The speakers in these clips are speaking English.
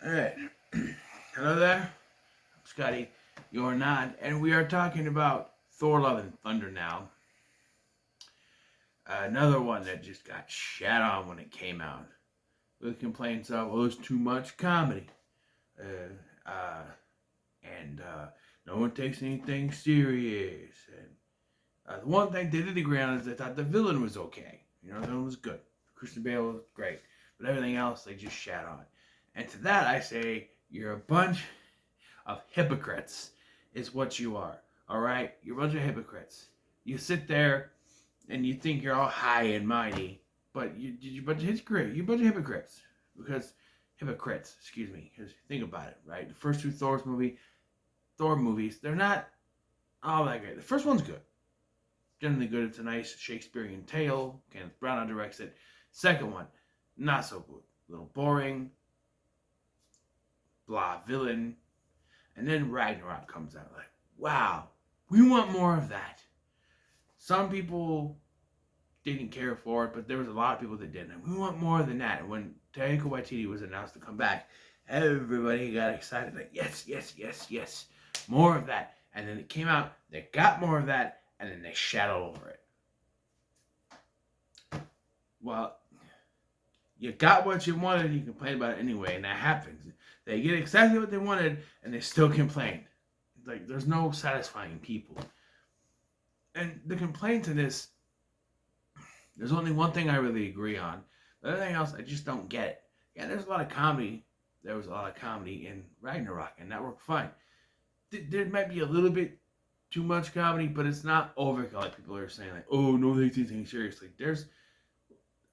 Alright. Hello there. I'm Scotty. You're not. And we are talking about Thor Love and Thunder now. Another one that just got shat on when it came out. With complaints of, oh, it's too much comedy. And no one takes anything serious. And the one thing they did agree on is they thought the villain was okay. The villain was good. Christian Bale was great. But everything else, they just shat on. And to that, I say, you're a bunch of hypocrites, is what you are. All right? You're a bunch of hypocrites. You sit there and you think you're all high and mighty, but you're a bunch of hypocrites. You're a bunch of hypocrites. Excuse me. Because think about it, right? The first two Thor movies, they're not all that great. The first one's good. Generally good. It's a nice Shakespearean tale. Kenneth Branagh directs it. Second one, not so good. A little boring. Blah villain. And then Ragnarok comes out. Like, wow, we want more of that. Some people didn't care for it, but there was a lot of people that didn't. We want more than that. And when Taika Waititi was announced to come back, everybody got excited. Like, yes, yes, yes, yes. More of that. And then it came out, they got more of that, and then they shat all over it. Well, you got what you wanted, and you complain about it anyway, and that happens. They get exactly what they wanted, and they still complain. Like, there's no satisfying people. And the complaints in this, there's only one thing I really agree on. Everything else, I just don't get it. Yeah, there's a lot of comedy. There was a lot of comedy in Ragnarok, and that worked fine. There might be a little bit too much comedy, but it's not overkill like people are saying. Like, oh, no, they take anything seriously.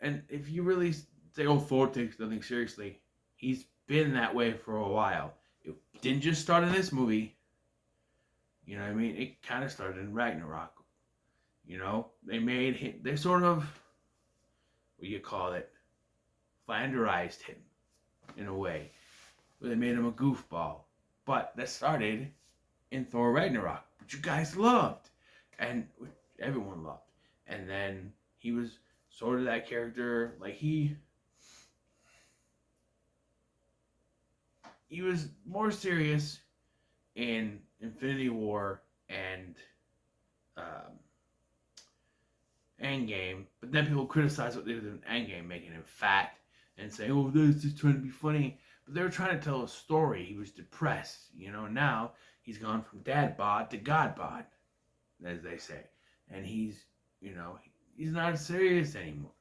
And if you really say, oh, Thor takes nothing seriously, he's been that way for a while. It didn't just start in this movie. You know what I mean? It kind of started in Ragnarok. They sort of, what do you call it, flanderized him in a way. Where they made him a goofball. But that started in Thor Ragnarok, which you guys loved. And everyone loved. And then he was sort of that character, like he was more serious in Infinity War and Endgame, but then people criticize what they did in Endgame, making him fat and saying, oh, this is trying to be funny. But they were trying to tell a story. He was depressed, now he's gone from dad bod to god bod, as they say. And he's not serious anymore.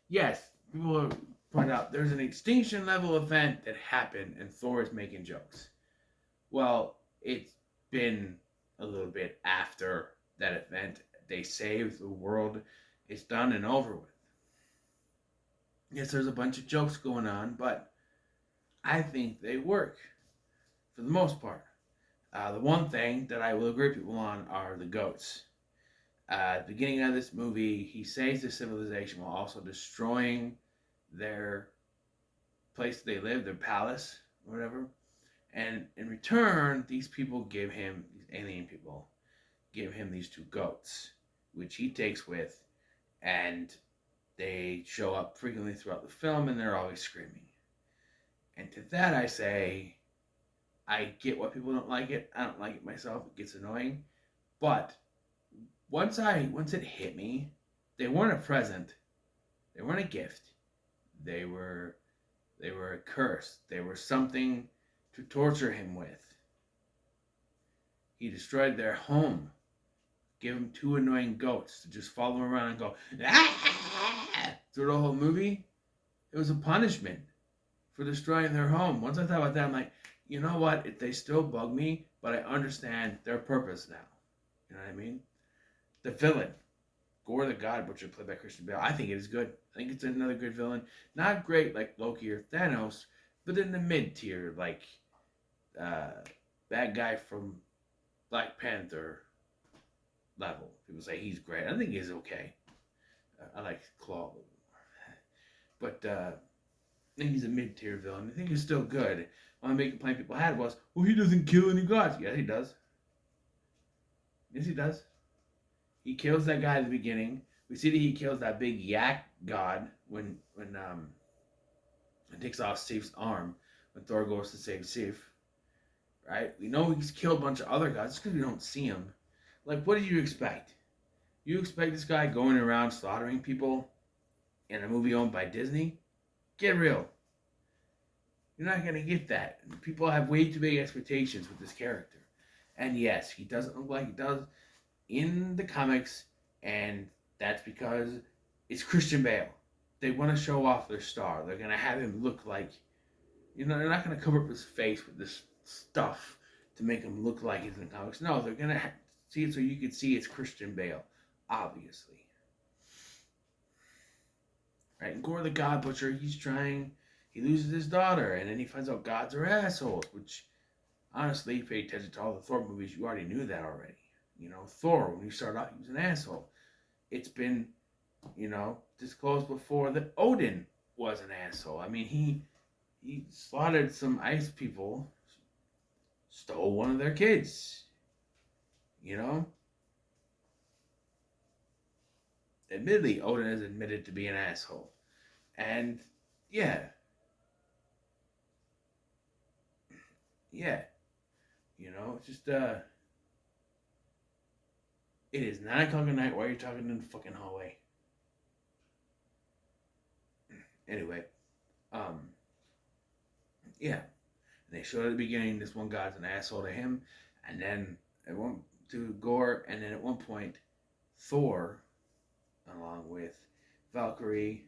Yes, people point out there's an extinction level event that happened and Thor is making jokes. Well, it's been a little bit after that event. They saved the world. It's done and over with. Yes, there's a bunch of jokes going on, but I think they work for the most part. The one thing that I will agree with people on are the goats. At the beginning of this movie, he saves the civilization while also destroying their place they live, their palace, whatever. And in return, these alien people, give him these two goats, which he takes with, and they show up frequently throughout the film, and they're always screaming. And to that I say, I get why people don't like it. I don't like it myself. It gets annoying. But once it hit me, they weren't a present. They weren't a gift. They were a curse. They were something to torture him with. He destroyed their home. Give him two annoying goats to just follow him around and go, ah! Through the whole movie. It was a punishment for destroying their home. Once I thought about that, I'm like, you know what? They still bug me, but I understand their purpose now. You know what I mean? The villain, Gore the God Butcher, played by Christian Bale. I think it is good. I think it's another good villain. Not great like Loki or Thanos, but in the mid-tier, like that guy from Black Panther level. People say he's great. I think he's okay. I like Claw. But I think he's a mid-tier villain. I think he's still good. One of the big complaint people had was, well, he doesn't kill any gods. Yes, he does. Yes, he does. He kills that guy at the beginning. We see that he kills that big yak god when it takes off Steve's arm. when Thor goes to save Sif, right? We know he's killed a bunch of other gods because we don't see him. Like, what did you expect? You expect this guy going around slaughtering people in a movie owned by Disney? Get real. You're not going to get that. People have way too big expectations with this character. And yes, he doesn't look like he does in the comics, and that's because it's Christian Bale. They want to show off their star. They're going to have him look like, they're not going to cover up his face with this stuff to make him look like he's in the comics. No, they're going to see it so you can see it's Christian Bale, obviously. Right? And Gore the God Butcher, he loses his daughter, and then he finds out gods are assholes, which, honestly, if you pay attention to all the Thor movies, you already knew that already. Thor, when he started out, he was an asshole. It's been, disclosed before that Odin was an asshole. I mean, he slaughtered some ice people, stole one of their kids. Admittedly, Odin has admitted to be an asshole. And, yeah. Just, it is 9 o'clock at night. Why are you talking in the fucking hallway? Anyway, yeah. And they showed at the beginning this one guy's an asshole to him, and then it went to Gore, and then at one point, Thor, along with Valkyrie,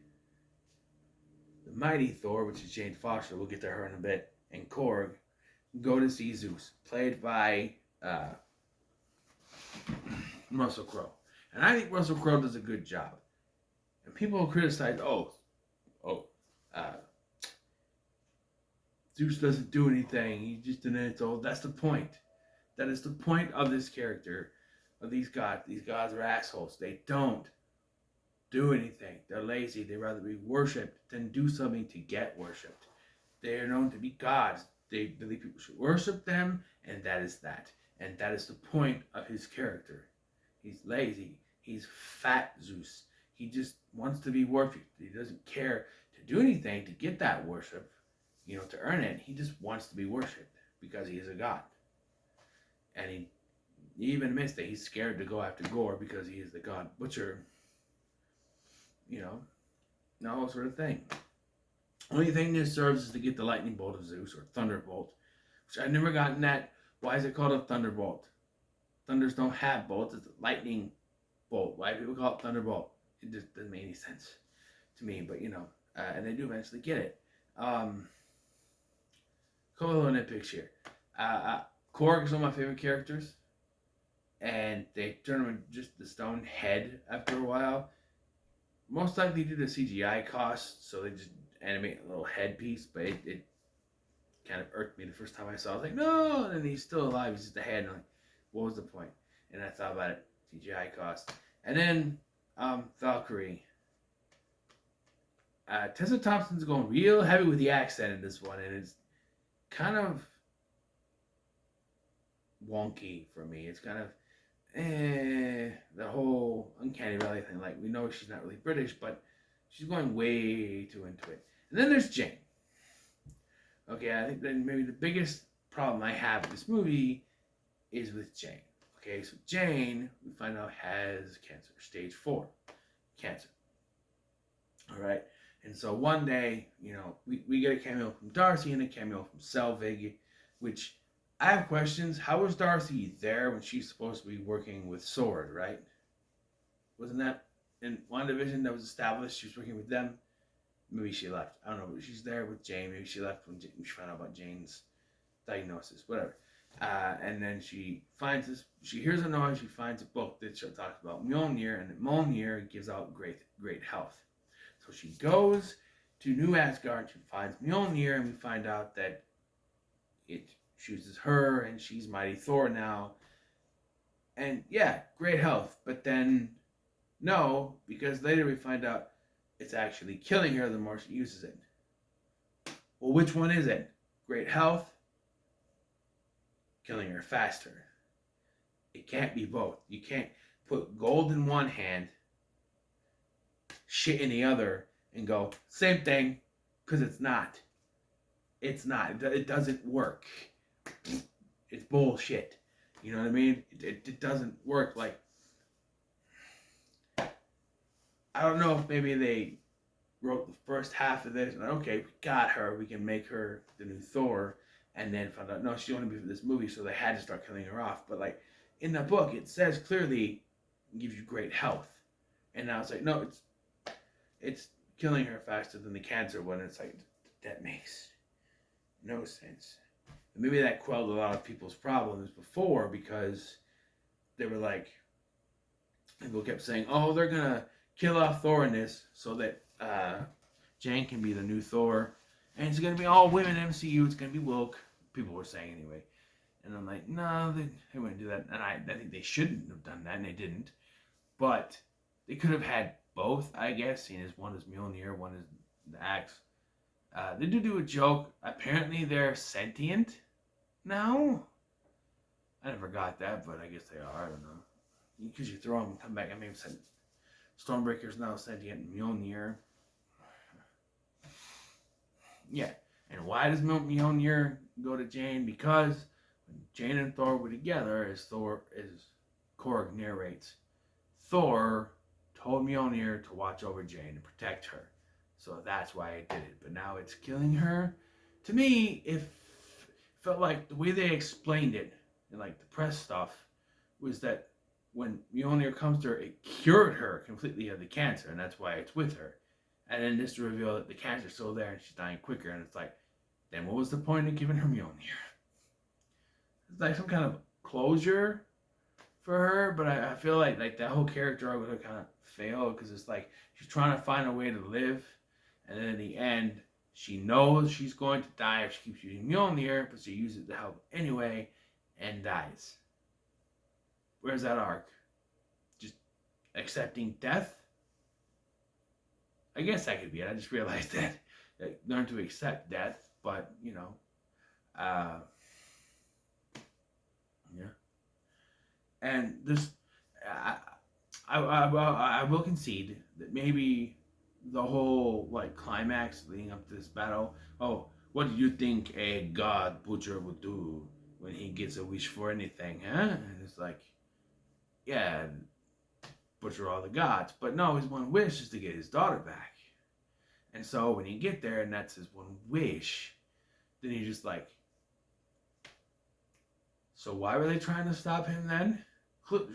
the mighty Thor, which is Jane Foster, we'll get to her in a bit, and Korg, go to see Zeus, played by Russell Crowe. And I think Russell Crowe does a good job. And people criticize, Zeus doesn't do anything. He's just an asshole. That's the point. That is the point of this character, of these gods. These gods are assholes. They don't do anything. They're lazy. They'd rather be worshipped than do something to get worshipped. They are known to be gods. They believe people should worship them, and that is that. And that is the point of his character. He's lazy. He's fat Zeus. He just wants to be worshipped. He doesn't care to do anything to get that worship, to earn it. He just wants to be worshipped because he is a god. And he even admits that he's scared to go after Gore because he is the god butcher. The whole sort of thing. Only thing this serves is to get the lightning bolt of Zeus, or thunderbolt, which I've never gotten that. Why is it called a thunderbolt? Thunders don't have bolts. It's a lightning bolt. Why do people call it thunderbolt? It just doesn't make any sense to me. But and they do eventually get it. Couple little nitpicks here. Korg is one of my favorite characters, and they turn him into just the stone head after a while. Most likely due to CGI costs, so they just animate a little headpiece, but it kind of irked me the first time I saw it. I was like, no, and then he's still alive, he's just a head, and I'm like, what was the point? And I thought about it, CGI costs. And then, Valkyrie. Tessa Thompson's going real heavy with the accent in this one, and it's kind of wonky for me. It's kind of, the whole Uncanny Valley thing. Like, we know she's not really British, but she's going way too into it. And then there's Jane. Okay, I think that maybe the biggest problem I have with this movie is with Jane. Okay, so Jane, we find out, has cancer, stage 4 cancer. All right, and so one day, we get a cameo from Darcy and a cameo from Selvig, which I have questions. How was Darcy there when she's supposed to be working with Sword, right? Wasn't that in WandaVision that was established? She was working with them. Maybe she left. I don't know. But she's there with Jane. Maybe she left when she found out about Jane's diagnosis. Whatever. And then she finds this. She hears a noise. She finds a book that talks about Mjolnir, and Mjolnir gives out great health. So she goes to New Asgard. She finds Mjolnir, and we find out that it chooses her, and she's Mighty Thor now. And yeah, great health. But then, no, because later we find out it's actually killing her the more she uses it. Well, which one is it? Great health, killing her faster. It can't be both. You can't put gold in one hand, shit in the other, and go, same thing, because it's not. It's not. It doesn't work. It's bullshit. You know what I mean? It doesn't work. Like, I don't know if maybe they wrote the first half of this and okay, we got her, we can make her the new Thor, and then found out no, she only be for this movie, so they had to start killing her off. But like in the book, it says clearly it gives you great health, and now it's like no, it's killing her faster than the cancer one. It's like that makes no sense. And maybe that quelled a lot of people's problems before because they were like, people kept saying, oh, they're gonna kill off Thor in this so that Jane can be the new Thor, and it's gonna be all women MCU. It's gonna be woke. People were saying anyway, and I'm like, no, they wouldn't do that, and I think they shouldn't have done that, and they didn't. But they could have had both, I guess. Seeing as one is Mjolnir, one is the axe. They do a joke. Apparently, they're sentient now. I never got that, but I guess they are. I don't know. Because you throw them and come back. I mean, Stormbreaker's now sentient. Mjolnir. Yeah. And why does Mjolnir go to Jane? Because when Jane and Thor were together, as Korg narrates, Thor told Mjolnir to watch over Jane and protect her. So that's why it did it. But now it's killing her. To me, it felt like the way they explained it in like the press stuff was that when Mjolnir comes to her, it cured her completely of the cancer, and that's why it's with her. And then this reveal that the cancer's still there and she's dying quicker, and it's like, then what was the point of giving her Mjolnir? It's like some kind of closure for her, but I feel like that whole character arc would have kind of failed because it's like she's trying to find a way to live, and then in the end, she knows she's going to die if she keeps using Mjolnir, but she uses it to help anyway and dies. Where's that arc? Just accepting death? I guess that could be it. I just realized that. Learn to accept death, but, you know, yeah. And this, I will concede that maybe the whole, like, climax leading up to this battle, oh, what do you think a god butcher would do when he gets a wish for anything, huh? And it's like, yeah, butcher all the gods. But no, his one wish is to get his daughter back. And so when you get there and that's his one wish, then you're just like, so why were they trying to stop him then?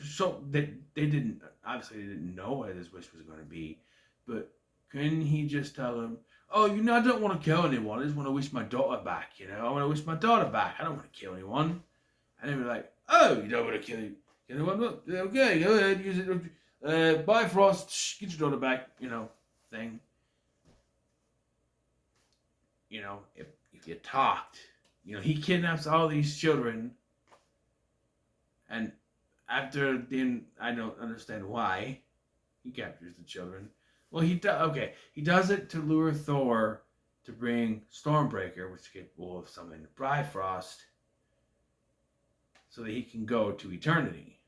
So they didn't, obviously they didn't know what his wish was going to be, but couldn't he just tell him, oh, you know, I don't want to kill anyone. I just want to wish my daughter back, you know? I want to wish my daughter back. I don't want to kill anyone. And they'd be like, oh, you don't want to kill anyone? Okay, go ahead, use it. Bifrost, get your daughter back, you know, thing. You know, if you talked, you know, he kidnaps all these children, and after then, I don't understand why he captures the children. Well, he does it to lure Thor to bring Stormbreaker, which is capable of summoning Bifrost, so that he can go to eternity.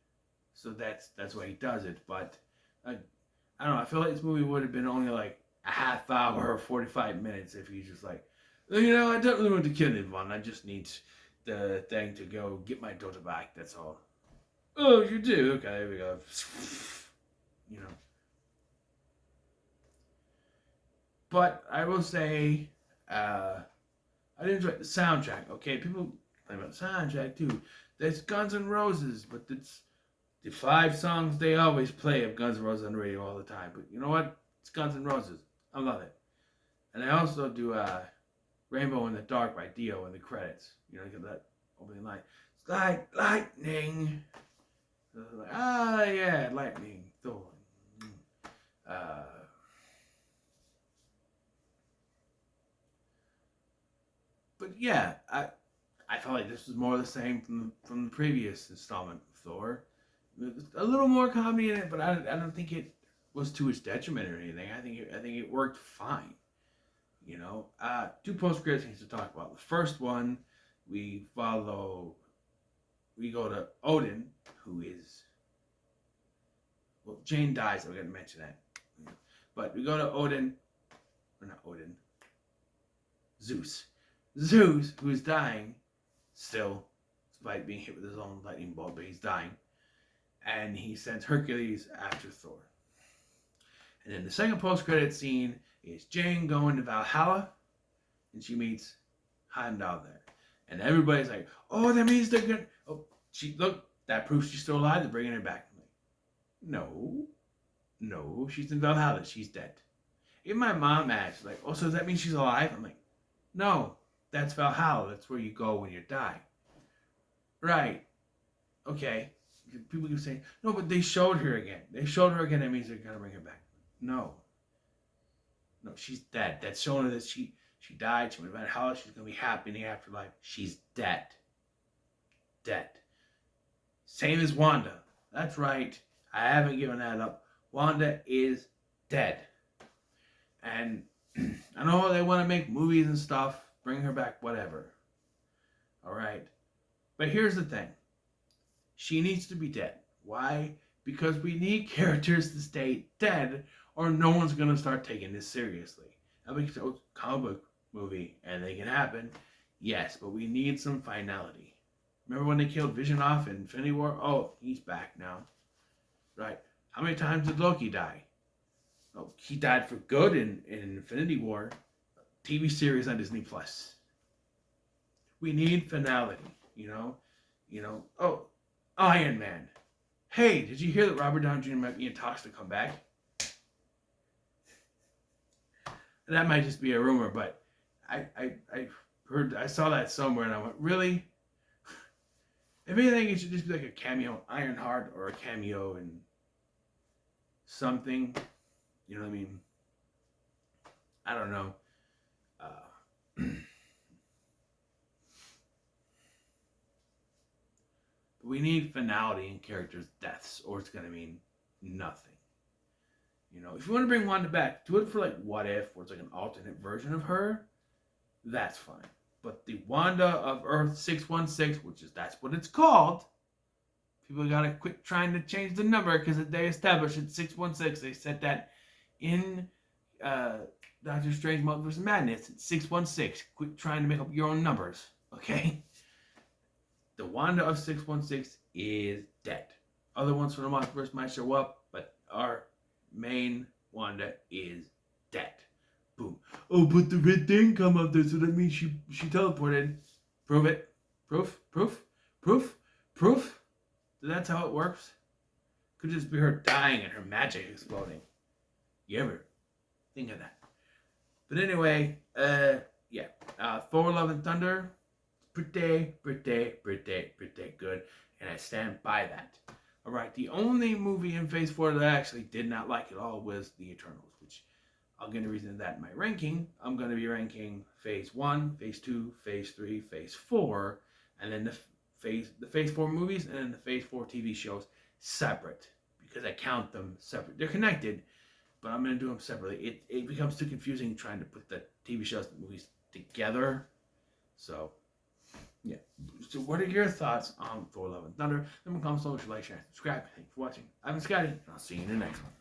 So that's why he does it. But I don't know. I feel like this movie would have been only like a half hour or 45 minutes if he's just like, you know, I don't really want to kill anyone. I just need the thing to go get my daughter back. That's all. Oh, you do? Okay, there we go. You know. But I will say, I did enjoy the soundtrack. Okay, people complain about the soundtrack too. There's Guns N' Roses, but it's the 5 songs they always play of Guns N' Roses on the radio all the time. But you know what? It's Guns N' Roses. I love it. And I also do Rainbow in the Dark by Dio in the credits. You know, you get that opening line. It's like lightning. So like, yeah, lightning. Thor. But yeah, I felt like this was more of the same from the previous installment of Thor. A little more comedy in it, but I don't think it was to its detriment or anything. I think it worked fine. You know, 2 post-credit scenes to talk about. The first one, we go to Odin, who is, well, Jane dies, so we're going to mention that. But we go to Odin, or not Odin, Zeus. Zeus, who's dying, still, despite being hit with his own lightning bolt, but he's dying. And he sends Hercules after Thor. And then the second post-credit scene is Jane going to Valhalla, and she meets Heimdall there. And everybody's like, oh, that means they're good. Oh, that proves she's still alive. They're bringing her back. I'm like, no, she's in Valhalla. She's dead. Even my mom asked, like, oh, so does that mean she's alive? I'm like, no, that's Valhalla. That's where you go when you die. Right. Okay. People keep saying, no, but they showed her again. They showed her again. That means they're going to bring her back. No, she's dead. That's showing her that she died. She went to Valhalla. She's going to be happy in the afterlife. She's dead. Dead. Same as Wanda. That's right. I haven't given that up. Wanda is dead. And I know they want to make movies and stuff, bring her back, whatever. All right. But here's the thing. She needs to be dead. Why? Because we need characters to stay dead, or no one's going to start taking this seriously. I mean, it's a comic book movie, and they can happen. Yes, but we need some finality. Remember when they killed Vision off in Infinity War? Oh, he's back now. Right. How many times did Loki die? Oh, he died for good in Infinity War. TV series on Disney Plus. We need finality, Oh, Iron Man. Hey, did you hear that Robert Downey Jr. might be in talks to come back? That might just be a rumor, but I saw that somewhere, and I went, really? If anything, it should just be like a cameo in Ironheart or a cameo in something. You know what I mean? I don't know. We need finality in characters' deaths, or it's going to mean nothing. If you want to bring Wanda back, do it for like What If, where it's like an alternate version of her. That's fine. But the Wanda of Earth 616, that's what it's called. People gotta quit trying to change the number because they established it 616. They said that in Doctor Strange Multiverse of Madness. It's 616. Quit trying to make up your own numbers, okay? The Wanda of 616 is dead. Other ones from the multiverse might show up, but our main Wanda is dead. Boom. Oh, but the red thing come up there, so that means she teleported. Prove it. Proof. That's how it works. Could just be her dying and her magic exploding. You ever think of that? But anyway, Thor: Love and Thunder, pretty good, and I stand by that. All right, the only movie in Phase 4 that I actually did not like at all was The Eternals, which I'll get a reason to that in my ranking. I'm going to be ranking Phase 1, Phase 2, Phase 3, Phase 4, and then the Phase 4 movies and then the Phase 4 TV shows separate, because I count them separate. They're connected, but I'm going to do them separately. It becomes too confusing trying to put the TV shows and movies together. So, yeah. So what are your thoughts on Thor: Love and Thunder? Leave a comment below, like, share, subscribe. Thanks for watching. I've been Scotty, and I'll see you in the next one.